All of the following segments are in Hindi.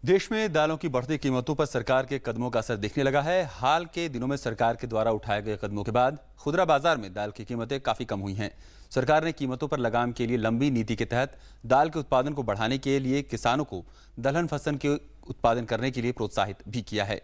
देश में दालों की बढ़ती कीमतों पर सरकार के कदमों का असर दिखने लगा है। हाल के दिनों में सरकार के द्वारा उठाए गए कदमों के बाद खुदरा बाजार में दाल की कीमतें काफी कम हुई हैं। सरकार ने कीमतों पर लगाम के लिए लंबी नीति के तहत दाल के उत्पादन को बढ़ाने के लिए किसानों को दलहन फसल के उत्पादन करने के लिए प्रोत्साहित भी किया है।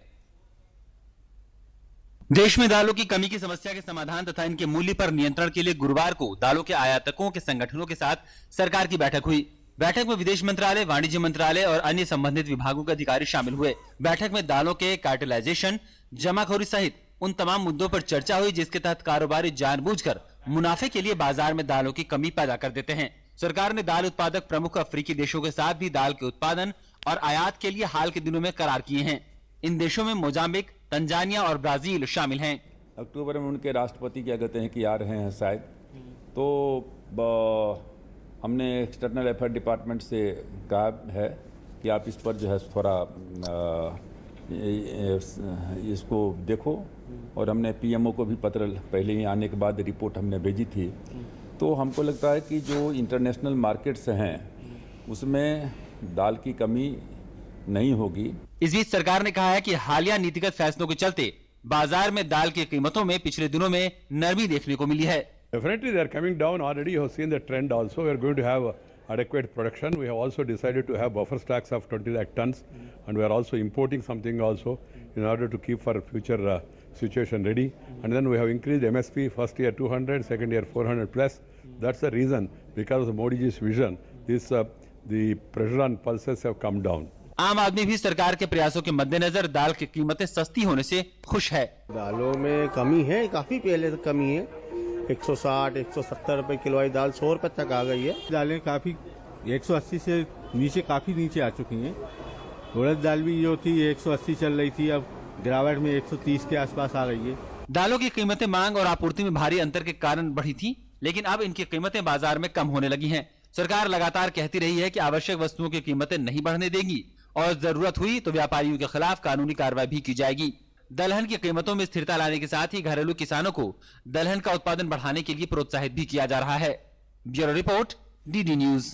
देश में दालों की कमी की समस्या के समाधान तथा इनके मूल्य पर नियंत्रण के लिए गुरुवार को दालों के आयातकों के संगठनों के साथ सरकार की बैठक हुई। बैठक में विदेश मंत्रालय, वाणिज्य मंत्रालय और अन्य संबंधित विभागों के अधिकारी शामिल हुए। बैठक में दालों के कार्टेलाइजेशन, जमाखोरी सहित उन तमाम मुद्दों पर चर्चा हुई जिसके तहत कारोबारी जानबूझकर मुनाफे के लिए बाजार में दालों की कमी पैदा कर देते हैं। सरकार ने दाल उत्पादक प्रमुख अफ्रीकी देशों के साथ भी दाल के उत्पादन और आयात के लिए हाल के दिनों में करार किए हैं। इन देशों में मोजाम्बिक, तंजानिया और ब्राजील शामिल हैं। अक्टूबर में उनके राष्ट्रपति क्या कहते हैं कि आ रहे हैं शायद, तो हमने एक्सटर्नल अफेयर डिपार्टमेंट से कहा है कि आप इस पर जो है थोड़ा इसको देखो, और हमने पीएमओ को भी पत्र पहले ही आने के बाद रिपोर्ट हमने भेजी थी। तो हमको लगता है कि जो इंटरनेशनल मार्केट्स हैं उसमें दाल की कमी नहीं होगी। इस बीच सरकार ने कहा है कि हालिया नीतिगत फैसलों के चलते बाजार में दाल की कीमतों में पिछले दिनों में नरमी देखने को मिली है। Definitely they are coming down already. You have seen the trend also. We are going to have adequate production. We have also decided to have buffer stocks of 20 lakh tons, and we are also importing something also in order to keep for future situation ready. And then we have increased MSP first year 200, second year 400 plus. That's the reason, because of Modi ji's vision, the pressure on pulses have come down. आम आदमी भी सरकार के प्रयासों के मद्देनजर दाल की कीमतें सस्ती होने से खुश है। दालों में कमी है, काफी पहले तक कमी है। 160, 170 रुपए किलो वाली दाल 100 रुपए तक आ गई है। दालें काफी 180 से नीचे काफी नीचे आ चुकी हैं। उड़द दाल भी जो थी 180 चल रही थी, अब गिरावट में 130 के आसपास आ रही है। दालों की कीमतें मांग और आपूर्ति में भारी अंतर के कारण बढ़ी थी, लेकिन अब इनकी कीमतें बाजार में कम होने लगी हैं। सरकार लगातार कहती रही है कि आवश्यक वस्तुओं की कीमतें नहीं बढ़ने देगी और जरूरत हुई तो व्यापारियों के खिलाफ कानूनी कार्रवाई भी की जाएगी। दलहन की कीमतों में स्थिरता लाने के साथ ही घरेलू किसानों को दलहन का उत्पादन बढ़ाने के लिए प्रोत्साहित भी किया जा रहा है। Bureau report, DD news.